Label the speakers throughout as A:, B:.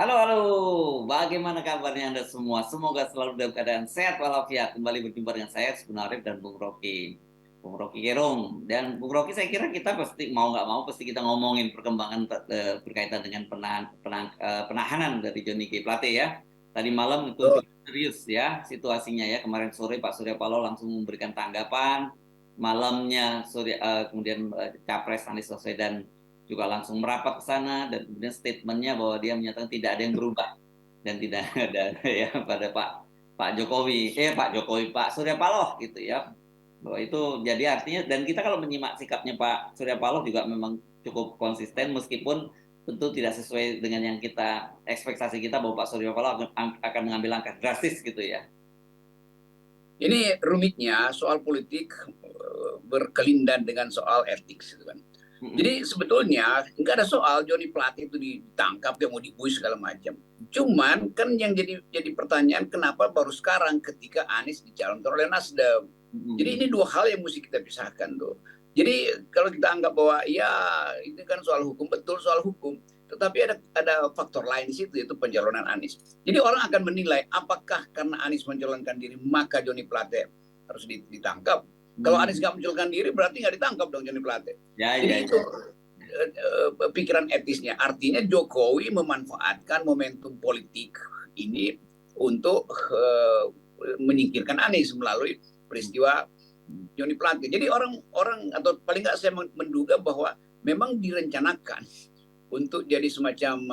A: Halo, halo. Bagaimana kabarnya Anda semua? Semoga selalu dalam keadaan sehat walafiat. Kembali berjumpa dengan saya, Subun Arif dan Bung Rocky. Bung Rocky Gerung. Dan Bung Rocky, saya kira kita pasti mau nggak mau pasti kita ngomongin perkembangan berkaitan dengan penahanan dari Johnny G. Plate ya. Tadi malam itu
B: Betul.
A: cukup serius ya situasinya ya. Kemarin sore Pak Surya Paloh langsung memberikan tanggapan. Malamnya kemudian Capres Anies Baswedan juga langsung merapat ke sana dan kemudian statementnya bahwa dia menyatakan tidak ada yang berubah dan tidak ada ya pada Pak Jokowi, Pak Surya Paloh gitu ya, bahwa itu jadi artinya, dan kita kalau menyimak sikapnya Pak Surya Paloh juga memang cukup konsisten meskipun tentu tidak sesuai dengan yang kita ekspektasi kita bahwa Pak Surya Paloh akan mengambil langkah drastis gitu ya.
B: Ini rumitnya soal politik berkelindan dengan soal etik, gitu kan.
A: Mm-mm.
B: Jadi sebetulnya nggak ada soal Johnny Plate itu ditangkap, dia mau dibuis segala macam. Cuman kan yang jadi pertanyaan, kenapa baru sekarang ketika Anies dicalonkan oleh Nasdem? Jadi
A: Mm-mm.
B: ini dua hal yang mesti kita pisahkan tuh. Jadi kalau kita anggap bahwa ya ini kan soal hukum, betul soal hukum, tetapi ada faktor lain di situ, yaitu pencalonan Anies. Jadi orang akan menilai apakah karena Anies mencalonkan diri maka Johnny Plate harus ditangkap. Kalau Anies
A: Hmm.
B: nggak mencalonkan diri berarti nggak ditangkap dong Johnny Plate.
A: Ya,
B: Jadi
A: ya,
B: itu
A: ya.
B: pikiran etisnya. Artinya Jokowi memanfaatkan momentum politik ini untuk menyingkirkan Anies melalui peristiwa Johnny Plate. Jadi orang atau paling nggak saya menduga bahwa memang direncanakan untuk jadi semacam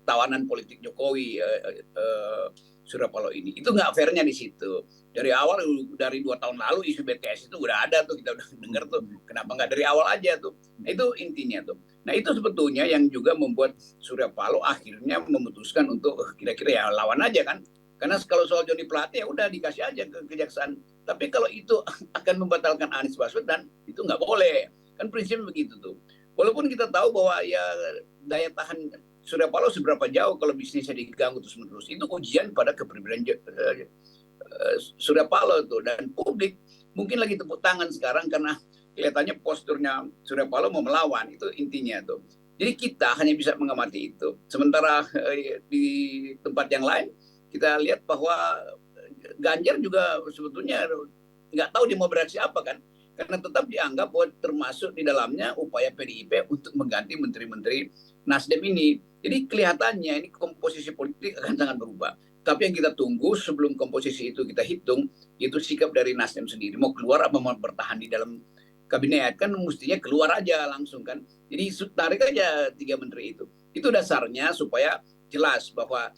B: tawanan politik Jokowi Surya Paloh ini. Itu nggak fairnya di situ. Dari awal, dari 2 tahun lalu isu BTS itu udah ada tuh, kita udah dengar tuh. Kenapa nggak dari awal aja tuh? Nah, itu intinya tuh. Nah itu sebetulnya yang juga membuat Surya Paloh akhirnya memutuskan untuk kira-kira ya lawan aja kan. Karena kalau soal Johnny Plate ya udah dikasih aja ke kejaksaan. Tapi kalau itu akan membatalkan Anies Baswedan, itu nggak boleh. Kan prinsipnya begitu tuh. Walaupun kita tahu bahwa ya daya tahan Surya Paloh seberapa jauh kalau bisnisnya diganggu terus-menerus. Itu ujian pada kepribadian Surya Paloh tuh. Dan publik mungkin lagi tepuk tangan sekarang karena kelihatannya posturnya Surya Paloh mau melawan. Itu intinya tuh. Jadi kita hanya bisa mengamati itu. Sementara di tempat yang lain kita lihat bahwa Ganjar juga sebetulnya nggak tahu dia mau bereaksi apa kan. Karena tetap dianggap bahwa termasuk di dalamnya upaya PDIP untuk mengganti menteri-menteri Nasdem ini. Jadi kelihatannya ini komposisi politik akan sangat berubah. Tapi yang kita tunggu sebelum komposisi itu kita hitung, itu sikap dari Nasdem sendiri. Mau keluar apa mau bertahan di dalam kabinet, kan mestinya keluar aja langsung kan. Jadi tarik aja 3 menteri itu. Itu dasarnya supaya jelas bahwa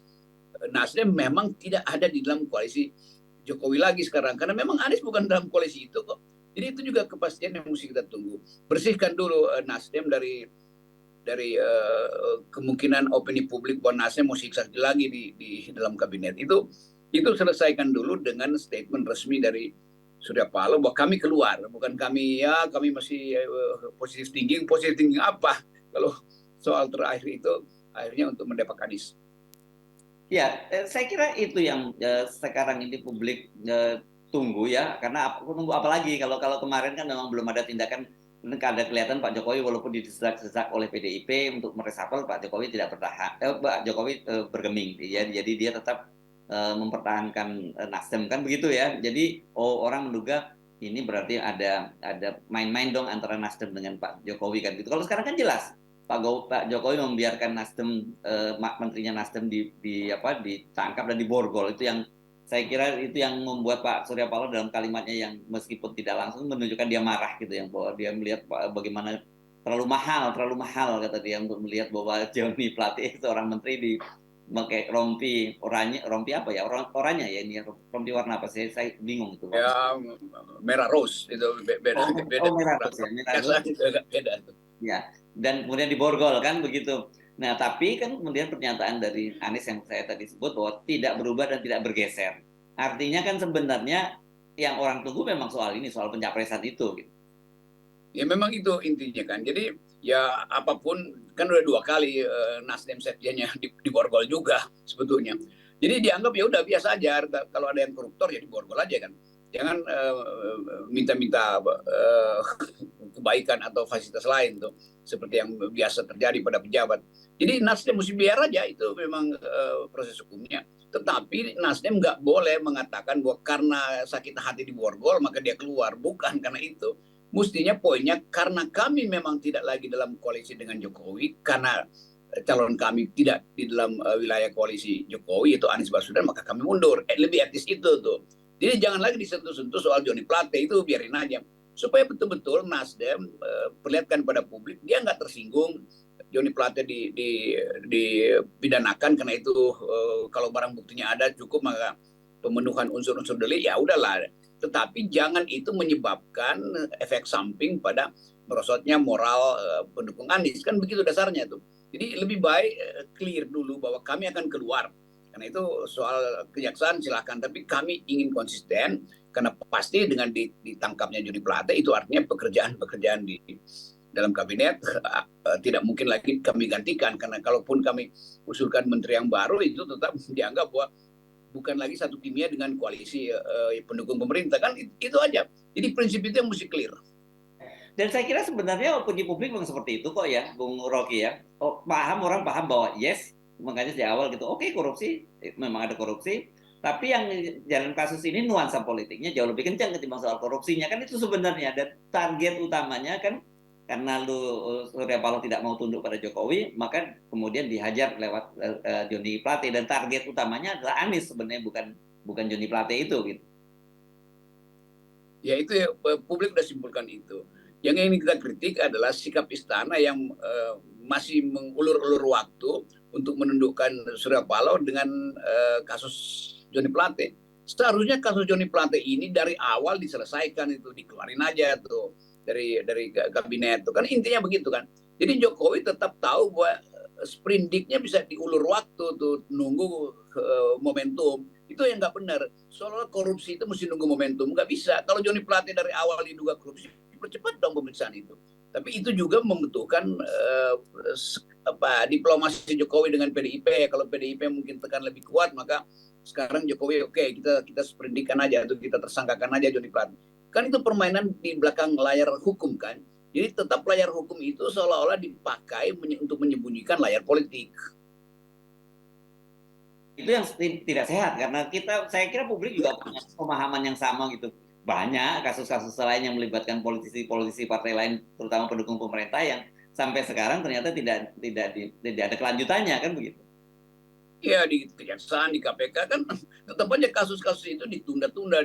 B: Nasdem memang tidak ada di dalam koalisi Jokowi lagi sekarang. Karena memang Anies bukan dalam koalisi itu kok. Jadi itu juga kepastian yang mesti kita tunggu. Bersihkan dulu Nasdem dari kemungkinan opini publik bahwa Nasdem mau siksa lagi di dalam kabinet. Itu selesaikan dulu dengan statement resmi dari Surya Paloh bahwa kami keluar, bukan kami masih positif tinggi apa kalau soal terakhir itu akhirnya untuk mendepak Anies.
A: Ya, saya kira itu yang sekarang ini publik tunggu ya, karena aku tunggu apalagi kalau kalau kemarin kan memang belum ada tindakan, ada kelihatan Pak Jokowi walaupun didesak-desak oleh PDIP untuk meresapel, Pak Jokowi tidak bertahan, Pak Jokowi bergeming, ya, jadi dia tetap mempertahankan Nasdem kan begitu ya. Jadi orang menduga ini berarti ada main-main dong antara Nasdem dengan Pak Jokowi kan gitu. Kalau sekarang kan jelas Pak Jokowi membiarkan Nasdem, menterinya Nasdem ditangkap dan diborgol. Itu yang saya kira itu yang membuat Pak Surya Paloh dalam kalimatnya yang meskipun tidak langsung menunjukkan dia marah gitu, yang bahwa dia melihat bagaimana terlalu mahal kata dia untuk melihat bahwa Johnny Plate seorang menteri di pakai rompi apa ya, oranye ya, ini rompi warna apa sih, saya bingung itu
B: Ya
A: waktu.
B: merah rose itu beda beda
A: Merah terus ya, merah terus.
B: biasa itu agak beda.
A: Ya, dan kemudian diborgol kan begitu. Nah, tapi kan kemudian pernyataan dari Anies yang saya tadi sebut bahwa tidak berubah dan tidak bergeser. Artinya kan sebenarnya yang orang tunggu memang soal ini, soal pencapresan itu gitu.
B: Ya memang itu intinya kan. Jadi ya apapun kan udah 2 kali Nasdem sekjennya diborgol juga sebetulnya. Jadi dianggap ya udah biasa aja. Kalau ada yang koruptor ya diborgol aja kan. Jangan minta-minta kebaikan atau fasilitas lain tuh, seperti yang biasa terjadi pada pejabat. Jadi Nasdem mesti biar aja, itu memang proses hukumnya. Tetapi Nasdem nggak boleh mengatakan bahwa karena sakit hati di Borgol maka dia keluar. Bukan karena itu. Mestinya poinnya karena kami memang tidak lagi dalam koalisi dengan Jokowi, karena calon kami tidak di dalam wilayah koalisi Jokowi, itu Anies Baswedan, maka kami mundur. Lebih etis itu tuh. Jadi jangan lagi disentuh-sentuh soal Johnny Plate, itu biarin aja. Supaya betul-betul Nasdem perlihatkan pada publik dia nggak tersinggung Johnny Plate dipidanakan karena itu kalau barang buktinya ada cukup, maka pemenuhan unsur-unsur delik ya udahlah. Tetapi jangan itu menyebabkan efek samping pada merosotnya moral pendukung Anies, kan begitu dasarnya tuh. Jadi lebih baik clear dulu bahwa kami akan keluar. Karena itu soal kejaksaan silakan, tapi kami ingin konsisten karena pasti dengan ditangkapnya Johnny Plate itu artinya pekerjaan-pekerjaan di dalam kabinet tidak mungkin lagi kami gantikan, karena kalaupun kami usulkan menteri yang baru itu tetap dianggap bahwa bukan lagi satu kimia dengan koalisi pendukung pemerintah, kan itu aja. Jadi prinsip itu yang mesti clear.
A: Dan saya kira sebenarnya opini publik memang seperti itu kok ya, Bung Rocky ya. Orang paham bahwa yes, makanya di awal gitu, oke, korupsi, memang ada korupsi, tapi yang jalan kasus ini nuansa politiknya jauh lebih kencang ketimbang soal korupsinya, kan itu sebenarnya. Dan target utamanya kan karena Surya Paloh tidak mau tunduk pada Jokowi, maka kemudian dihajar lewat Johnny Plate, dan target utamanya adalah Anies sebenarnya, bukan Johnny Plate itu gitu.
B: Ya itu ya, publik sudah simpulkan itu. Yang ingin kita kritik adalah sikap istana yang masih mengulur-ulur waktu untuk menundukkan Surya Paloh dengan kasus Johnny Plate. Seharusnya kasus Johnny Plate ini dari awal diselesaikan, itu dikeluarin aja tuh dari kabinet tuh, kan intinya begitu kan. Jadi Jokowi tetap tahu bahwa sprindiknya bisa diulur waktu tuh, nunggu momentum. Itu yang nggak benar. Soal korupsi itu mesti nunggu momentum, nggak bisa. Kalau Johnny Plate dari awal diduga korupsi, percepat dong pemeriksaan itu. Tapi itu juga membutuhkan diplomasi Jokowi dengan PDIP. Kalau PDIP mungkin tekan lebih kuat, maka sekarang Jokowi kita sprindikan aja, atau kita tersangkakan aja Johnny Plate. Kan itu permainan di belakang layar hukum kan. Jadi tetap layar hukum itu seolah-olah dipakai untuk menyembunyikan layar politik.
A: Itu yang tidak sehat, karena saya kira publik juga punya pemahaman yang sama gitu. Banyak kasus-kasus lain yang melibatkan politisi partai lain, terutama pendukung pemerintah, yang sampai sekarang ternyata tidak ada kelanjutannya, kan begitu.
B: Ya di kejaksaan, di KPK kan tetap aja kasus-kasus itu ditunda-tunda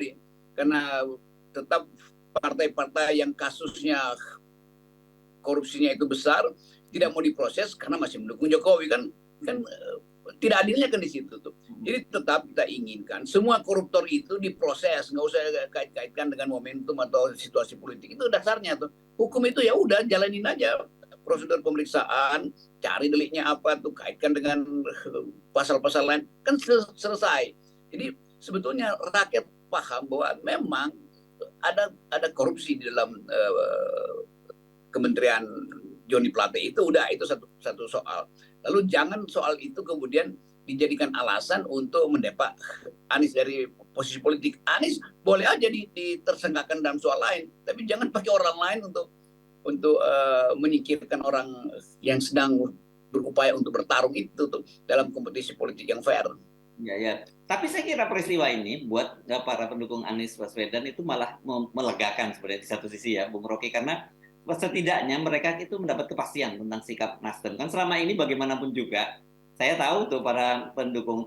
B: karena tetap partai-partai yang kasusnya korupsinya itu besar tidak mau diproses karena masih mendukung Jokowi, kan tidak adilnya kan di situ tuh. Jadi tetap kita inginkan semua koruptor itu diproses, nggak usah kait-kaitkan dengan momentum atau situasi politik. Itu dasarnya tuh. Hukum itu ya udah jalanin aja prosedur pemeriksaan, cari deliknya apa tuh, kaitkan dengan pasal-pasal lain, kan selesai. Jadi sebetulnya rakyat paham bahwa memang ada korupsi di dalam Kementerian Johnny Plate itu, udah itu satu soal. Lalu jangan soal itu kemudian dijadikan alasan untuk mendepak Anies dari posisi politik. Anies boleh aja ditersangkakan dalam soal lain, tapi jangan pakai orang lain untuk menyingkirkan orang yang sedang berupaya untuk bertarung itu tuh dalam kompetisi politik yang fair.
A: Ya. Tapi saya kira peristiwa ini buat para pendukung Anies Baswedan itu malah melegakan sebenarnya di satu sisi ya, Bung Rocky, karena setidaknya mereka itu mendapat kepastian tentang sikap Nasdem. Kan selama ini bagaimanapun juga, saya tahu tuh para pendukung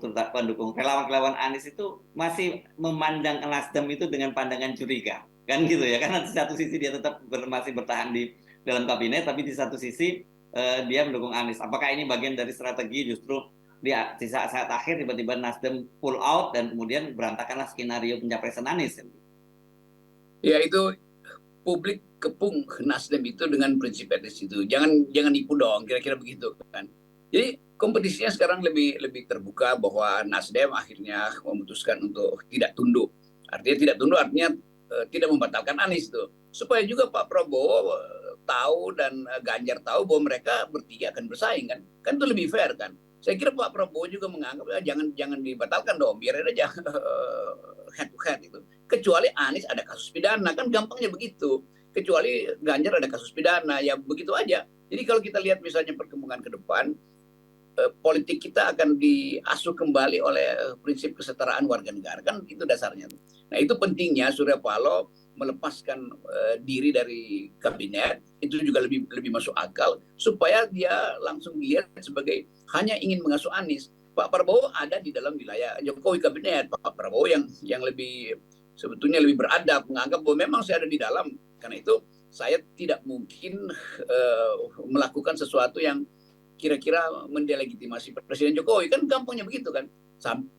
A: relawan Anies itu masih memandang Nasdem itu dengan pandangan curiga, kan gitu ya. Karena di satu sisi dia tetap masih bertahan di dalam kabinet, tapi di satu sisi dia mendukung Anies. Apakah ini bagian dari strategi justru di saat akhir tiba-tiba Nasdem pull out dan kemudian berantakanlah skenario pencapresan Anies?
B: Ya itu publik kepung Nasdem itu dengan prinsip etis itu. Jangan nipu dong, kira-kira begitu kan. Jadi kompetisinya sekarang lebih terbuka bahwa Nasdem akhirnya memutuskan untuk tidak tunduk. Artinya tidak tunduk artinya tidak membatalkan Anies itu. Supaya juga Pak Prabowo tahu dan Ganjar tahu bahwa mereka bertiga akan bersaing kan. Kan itu lebih fair kan. Saya kira Pak Prabowo juga menganggap jangan dibatalkan dong, biar aja head to head itu. Kecuali Anies ada kasus pidana, kan gampangnya begitu. kecuali Ganjar ada kasus pidana, ya begitu aja. Jadi kalau kita lihat misalnya perkembangan ke depan, politik kita akan diasuh kembali oleh prinsip kesetaraan warga negara, kan itu dasarnya. Nah itu pentingnya Surya Paloh melepaskan diri dari kabinet, itu juga lebih masuk akal, supaya dia langsung dilihat sebagai hanya ingin mengasuh Anies. Pak Prabowo ada di dalam wilayah Jokowi kabinet. Pak Prabowo yang lebih sebetulnya lebih beradab, menganggap bahwa memang saya ada di dalam, karena itu saya tidak mungkin melakukan sesuatu yang kira-kira mendelegitimasi Presiden Jokowi. Kan gampangnya begitu kan.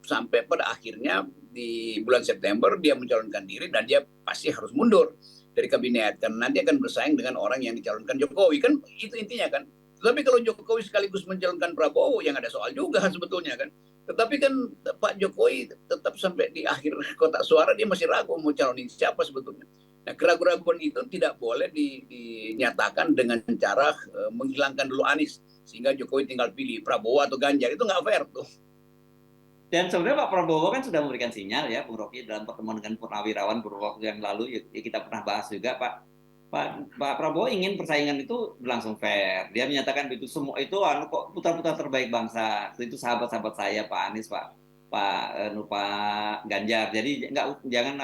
B: Sampai pada akhirnya di bulan September dia mencalonkan diri dan dia pasti harus mundur dari kabinet, karena nanti akan bersaing dengan orang yang dicalonkan Jokowi. Kan itu intinya kan. Tetapi kalau Jokowi sekaligus mencalonkan Prabowo, yang ada soal juga sebetulnya kan. Tetapi kan Pak Jokowi tetap sampai di akhir kotak suara dia masih ragu mau calonin siapa sebetulnya. Nah, keraguan-keraguan itu tidak boleh dinyatakan dengan cara menghilangkan dulu Anies, sehingga Jokowi tinggal pilih Prabowo atau Ganjar. Itu nggak fair tuh.
A: Dan sebenarnya Pak Prabowo kan sudah memberikan sinyal ya, Bung Rocky, dalam pertemuan dengan Purnawirawan beberapa waktu yang lalu, ya kita pernah bahas juga, Pak Prabowo ingin persaingan itu berlangsung fair. Dia menyatakan itu semua itu kok putra-putra terbaik bangsa. Itu sahabat-sahabat saya, Pak Anies, Pak Ganjar. Jadi jangan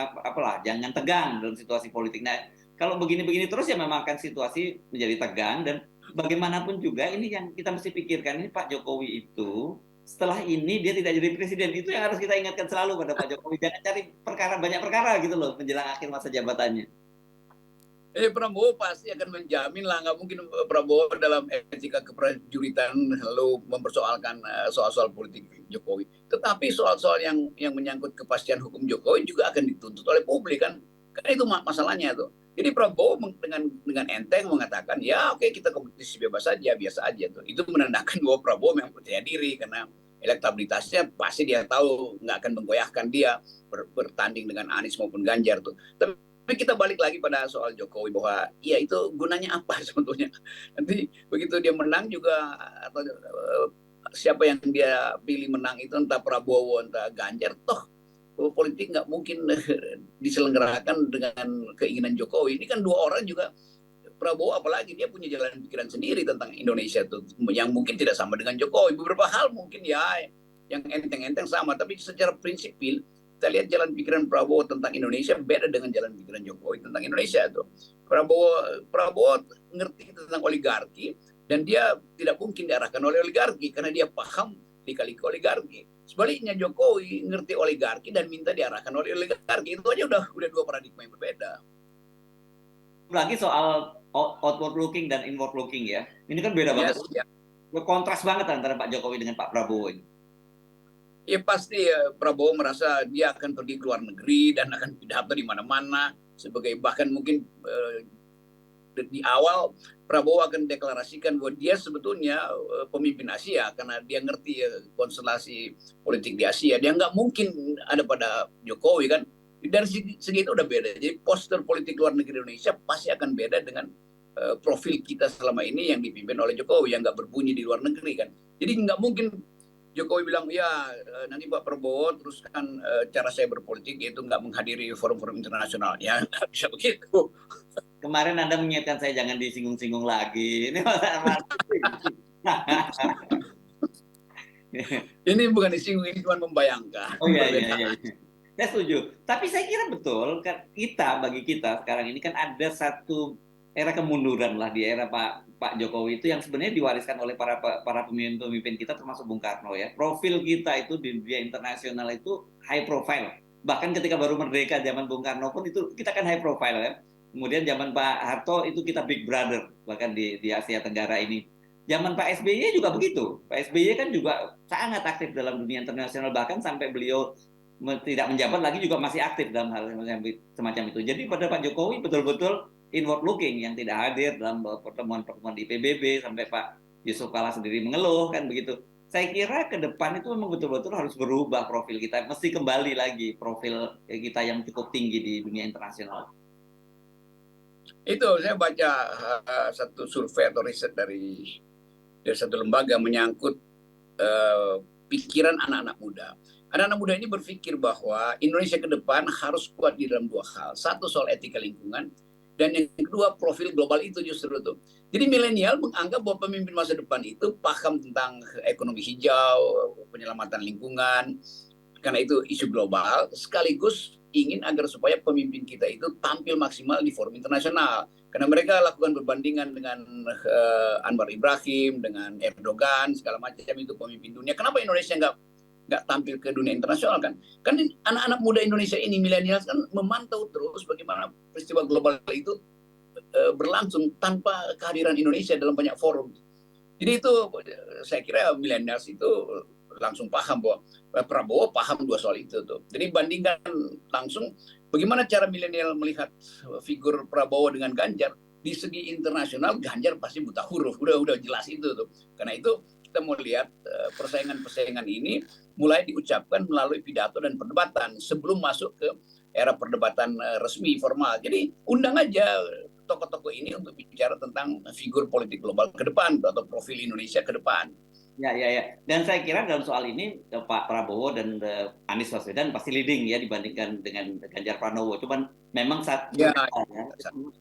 A: jangan tegang dalam situasi politik. Nah, kalau begini-begini terus ya memang akan situasi menjadi tegang, dan bagaimanapun juga ini yang kita mesti pikirkan, ini Pak Jokowi itu setelah ini dia tidak jadi presiden. Itu yang harus kita ingatkan selalu pada Pak Jokowi. Jangan cari banyak perkara gitu loh menjelang akhir masa jabatannya.
B: Prabowo pasti akan menjamin lah, nggak mungkin Prabowo dalam etika keprajuritan lalu mempersoalkan soal-soal politik Jokowi. Tetapi soal-soal yang menyangkut kepastian hukum Jokowi juga akan dituntut oleh publik kan. Kan itu masalahnya tuh. Jadi Prabowo dengan enteng mengatakan ya oke, kita kompetisi bebas saja, biasa aja tuh. Itu menandakan bahwa Prabowo memang percaya diri, karena elektabilitasnya pasti dia tahu nggak akan menggoyahkan dia bertanding dengan Anies maupun Ganjar tuh. Tapi kita balik lagi pada soal Jokowi, bahwa ya itu gunanya apa sebetulnya. Nanti begitu dia menang juga, atau siapa yang dia pilih menang itu, entah Prabowo entah Ganjar, toh politik nggak mungkin diselenggarakan dengan keinginan Jokowi. Ini kan dua orang juga, Prabowo apalagi dia punya jalan pikiran sendiri tentang Indonesia tuh, yang mungkin tidak sama dengan Jokowi. Beberapa hal mungkin ya yang enteng-enteng sama, tapi secara prinsipil kita lihat jalan pikiran Prabowo tentang Indonesia beda dengan jalan pikiran Jokowi tentang Indonesia tuh. Prabowo ngerti tentang oligarki, dan dia tidak mungkin diarahkan oleh oligarki karena dia paham dikali oligarki. Sebaliknya Jokowi ngerti oligarki dan minta diarahkan oleh oligarki. Itu aja udah dua paradigma yang berbeda.
A: Lagi soal outward looking dan inward looking ya. Ini kan beda banget.
B: Ya.
A: Kontras banget antara Pak Jokowi dengan Pak Prabowo ini.
B: Ya pasti Prabowo merasa dia akan pergi ke luar negeri dan akan pidato di mana-mana, sebagai bahkan mungkin di awal Prabowo akan deklarasikan bahwa dia sebetulnya pemimpin Asia, karena dia ngerti konstelasi politik di Asia. Dia nggak mungkin ada pada Jokowi kan. Dari segi itu udah beda. Jadi poster politik luar negeri Indonesia pasti akan beda dengan profil kita selama ini yang dipimpin oleh Jokowi, yang nggak berbunyi di luar negeri kan. Jadi nggak mungkin Jokowi bilang ya nanti Pak Prabowo teruskan cara saya berpolitik yaitu nggak menghadiri forum-forum internasional. Ya nggak bisa begitu.
A: Kemarin Anda mengingatkan saya jangan disinggung-singgung lagi. Ini masalah.
B: Ini bukan disinggung, ini cuma membayangkan.
A: Oh iya. Saya setuju. Tapi saya kira betul, bagi kita sekarang ini kan ada satu era kemunduran lah di era Pak Jokowi itu, yang sebenarnya diwariskan oleh para pemimpin kita, termasuk Bung Karno ya. Profil kita itu di dunia internasional itu high profile. Bahkan ketika baru merdeka zaman Bung Karno pun itu kita kan high profile ya. Kemudian zaman Pak Harto itu kita big brother bahkan di Asia Tenggara ini. Zaman Pak SBY juga begitu. Pak SBY kan juga sangat aktif dalam dunia internasional, bahkan sampai beliau tidak menjabat lagi juga masih aktif dalam hal semacam itu. Jadi pada Pak Jokowi betul-betul inward looking, yang tidak hadir dalam pertemuan-pertemuan di PBB, sampai Pak Yusuf Kala sendiri mengeluh kan begitu. Saya kira ke depan itu memang betul-betul harus berubah profil kita, mesti kembali lagi profil kita yang cukup tinggi di dunia internasional.
B: Itu saya baca satu survei atau riset dari satu lembaga menyangkut pikiran anak-anak muda. Anak-anak muda ini berpikir bahwa Indonesia ke depan harus kuat di dalam dua hal. Satu soal etika lingkungan, Dan yang kedua, profil global itu justru tuh. Jadi milenial menganggap bahwa pemimpin masa depan itu paham tentang ekonomi hijau, penyelamatan lingkungan, karena itu isu global, sekaligus ingin agar supaya pemimpin kita itu tampil maksimal di forum internasional. Karena mereka lakukan perbandingan dengan Anwar Ibrahim, dengan Erdogan, segala macam itu pemimpin dunia. Kenapa Indonesia nggak tampil ke dunia internasional kan? Kan anak-anak muda Indonesia ini milenial kan memantau terus bagaimana peristiwa global itu berlangsung tanpa kehadiran Indonesia dalam banyak forum. Jadi itu saya kira milenial itu langsung paham bahwa Prabowo paham dua soal itu tuh. Jadi bandingkan langsung bagaimana cara milenial melihat figur Prabowo dengan Ganjar. Di segi internasional Ganjar pasti buta huruf, udah jelas itu tuh. Karena itu kita mau lihat persaingan-persaingan ini mulai diucapkan melalui pidato dan perdebatan sebelum masuk ke era perdebatan resmi formal. Jadi undang aja tokoh-tokoh ini untuk bicara tentang figur politik global ke depan atau profil Indonesia ke depan.
A: Ya, ya, ya. Dan saya kira dalam soal ini Pak Prabowo dan Anies Baswedan pasti leading ya dibandingkan dengan Ganjar Pranowo. Cuman memang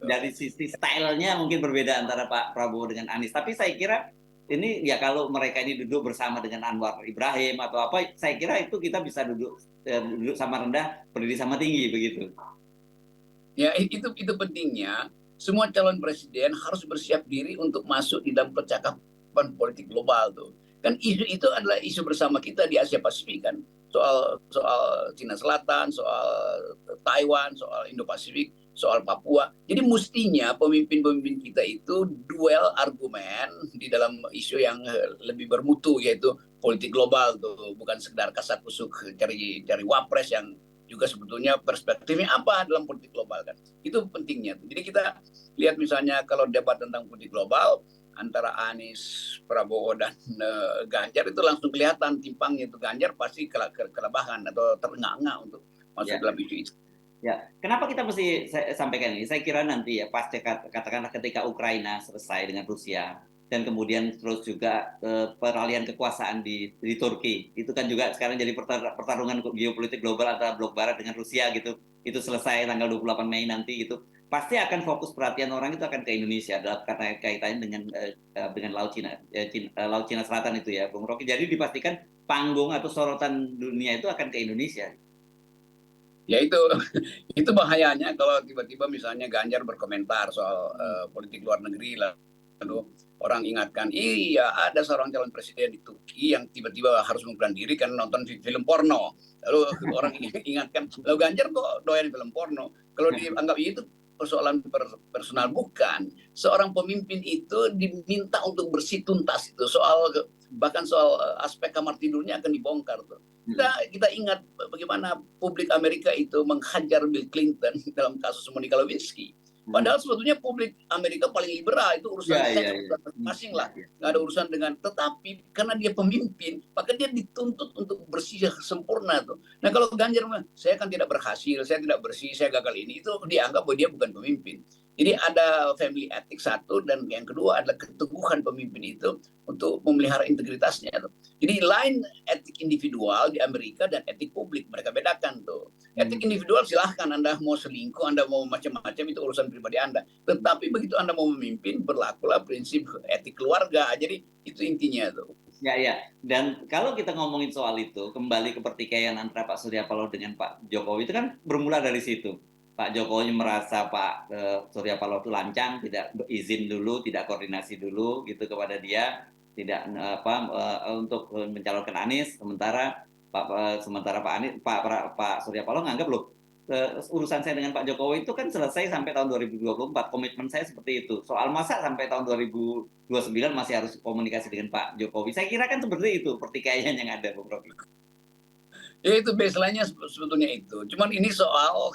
A: dari sisi stylenya mungkin berbeda antara Pak Prabowo dengan Anies. Tapi saya kira ini ya kalau mereka ini duduk bersama dengan Anwar Ibrahim atau apa, saya kira itu kita bisa duduk sama rendah, berdiri sama tinggi begitu.
B: Ya itu pentingnya. Semua calon presiden harus bersiap diri untuk masuk di dalam percakapan politik global tuh. Kan isu itu adalah isu bersama kita di Asia Pasifik kan. Soal Cina Selatan, soal Taiwan, soal Indo-Pasifik, soal Papua. Jadi mestinya pemimpin-pemimpin kita itu duel argumen di dalam isu yang lebih bermutu, yaitu politik global tuh, bukan sekedar kasak-kusuk cari wapres yang juga sebetulnya perspektifnya apa dalam politik global kan. Itu pentingnya. Jadi kita lihat misalnya kalau debat tentang politik global antara Anies, Prabowo, dan Ganjar itu langsung kelihatan timpangnya. Itu Ganjar pasti kelebahan atau terengah-engah untuk masuk dalam isu itu.
A: Ya, kenapa kita mesti sampaikan ini? Saya kira nanti ya pasti katakanlah ketika Ukraina selesai dengan Rusia dan kemudian terus juga peralihan kekuasaan di Turki, itu kan juga sekarang jadi pertarungan geopolitik global antara blok barat dengan Rusia gitu. Itu selesai tanggal 28 Mei nanti gitu. Pasti akan fokus perhatian orang itu akan ke Indonesia karena kaitannya dengan Laut Cina, Laut Cina Selatan itu ya, Bung Rocky. Jadi dipastikan panggung atau sorotan dunia itu akan ke Indonesia.
B: Ya itu bahayanya kalau tiba-tiba misalnya Ganjar berkomentar soal politik luar negeri lalu orang ingatkan, iya ada seorang calon presiden di Turki yang tiba-tiba harus mengundurkan diri karena nonton film porno. Lalu orang ingatkan, lalu Ganjar kok doyan film porno? Kalau dianggap itu persoalan personal, bukan. Seorang pemimpin itu diminta untuk bersih tuntas itu bahkan soal aspek kamar tidurnya akan dibongkar tuh. Kita ingat bagaimana publik Amerika itu menghajar Bill Clinton dalam kasus Monica Lewinsky. Padahal sebetulnya publik Amerika paling liberal, itu urusan masing-masing lah, nggak ada urusan dengan. Tetapi karena dia pemimpin, maka dia dituntut untuk bersih sempurna tuh. Nah kalau Ganjar, saya kan tidak berhasil, saya tidak bersih, saya gagal ini, itu dianggap bahwa dia bukan pemimpin. Jadi ada family ethics satu, dan yang kedua adalah keteguhan pemimpin itu untuk memelihara integritasnya. Jadi lain etik individual di Amerika dan etik publik, mereka bedakan tuh. Etik individual silahkan Anda mau selingkuh, Anda mau macam-macam, itu urusan pribadi Anda. Tetapi begitu Anda mau memimpin, berlakulah prinsip etik keluarga. Jadi itu intinya tuh.
A: Ya, ya. Dan kalau kita ngomongin soal itu, kembali ke pertikaian antara Pak Surya Paloh dengan Pak Jokowi, itu kan bermula dari situ. Pak Jokowi merasa Pak Surya Paloh itu lancang, tidak izin dulu, tidak koordinasi dulu gitu kepada dia, tidak untuk mencalonkan Anies, sementara Pak Surya Paloh nganggap loh urusan saya dengan Pak Jokowi itu kan selesai sampai tahun 2024, komitmen saya seperti itu. Soal masa sampai tahun 2029 masih harus komunikasi dengan Pak Jokowi. Saya kira kan seperti itu pertikaian yang ada, Bung Rocky.
B: Ya itu baseline-nya sebetulnya itu. Cuman ini soal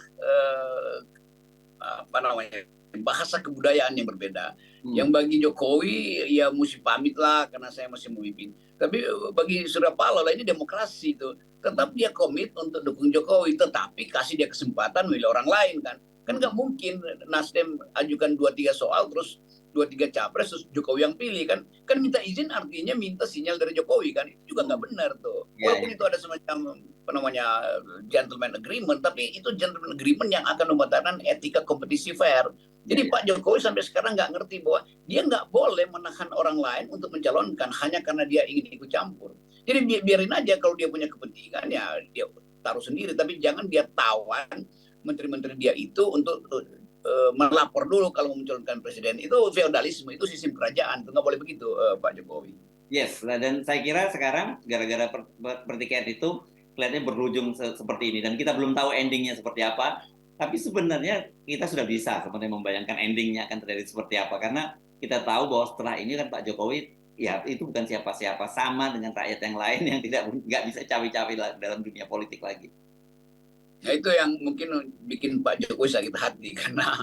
B: bahasa kebudayaan yang berbeda. Yang bagi Jokowi ya mesti pamit lah karena saya masih memimpin. Tapi bagi Surya Paloh ini demokrasi itu. Tetap dia komit untuk dukung Jokowi, tetapi kasih dia kesempatan milih orang lain kan. Kan nggak mungkin Nasdem ajukan 2-3 soal terus 2-3 capres terus Jokowi yang pilih kan minta izin artinya minta sinyal dari Jokowi kan, itu juga nggak benar tuh. Walaupun itu ada semacam gentleman agreement, tapi itu gentleman agreement yang akan membatalkan etika kompetisi fair. Jadi
A: Ya,
B: Pak Jokowi sampai sekarang nggak ngerti bahwa dia nggak boleh menahan orang lain untuk mencalonkan hanya karena dia ingin ikut campur. Jadi biarin aja kalau dia punya kepentingan ya dia taruh sendiri, tapi jangan dia tawan menteri-menteri dia itu untuk melapor dulu kalau mencalonkan presiden. Itu feodalisme, itu sistem kerajaan, itu nggak boleh begitu Pak Jokowi.
A: yes. Nah, dan saya kira sekarang gara-gara pertikaian itu kelihatannya berujung seperti ini dan kita belum tahu endingnya seperti apa. Tapi sebenarnya kita sudah bisa sebenarnya membayangkan endingnya akan terjadi seperti apa karena kita tahu bahwa setelah ini kan Pak Jokowi ya itu bukan siapa-siapa, sama dengan rakyat yang lain yang nggak bisa cawi-cawi dalam dunia politik lagi.
B: Nah itu yang mungkin bikin Pak Jokowi sakit hati karena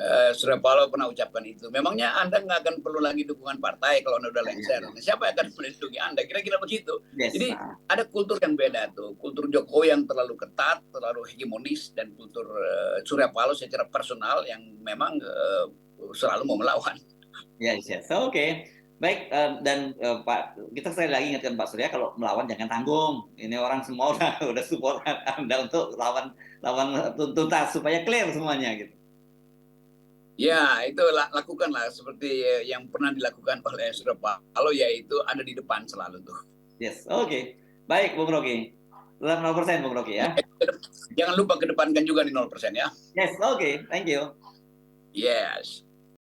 A: Ya,
B: Surya Paloh pernah ucapkan itu. Memangnya Anda nggak akan perlu lagi dukungan partai kalau Anda udah
A: ya,
B: lengser.
A: ya.
B: Nah, siapa yang akan melindungi Anda? Kira-kira begitu.
A: Yes.
B: Jadi ada kultur yang beda tuh. Kultur Jokowi yang terlalu ketat, terlalu hegemonis, dan kultur Surya Paloh secara personal yang memang selalu mau melawan.
A: Yes, yes. So, oke. Baik, dan Pak, kita sekali lagi ingatkan Pak Surya kalau melawan jangan tanggung. Ini orang semua udah support Anda untuk lawan lawan tuntas supaya clear semuanya gitu.
B: Ya, itu lakukanlah seperti yang pernah dilakukan oleh Surya Paloh, yaitu ada di depan selalu tuh.
A: Yes, oke. Baik, Bung Rocky. Tetap 0% Bung Rocky ya.
B: Jangan lupa kedepankan juga di 0% ya.
A: Yes, oke. Thank you.
B: Yes.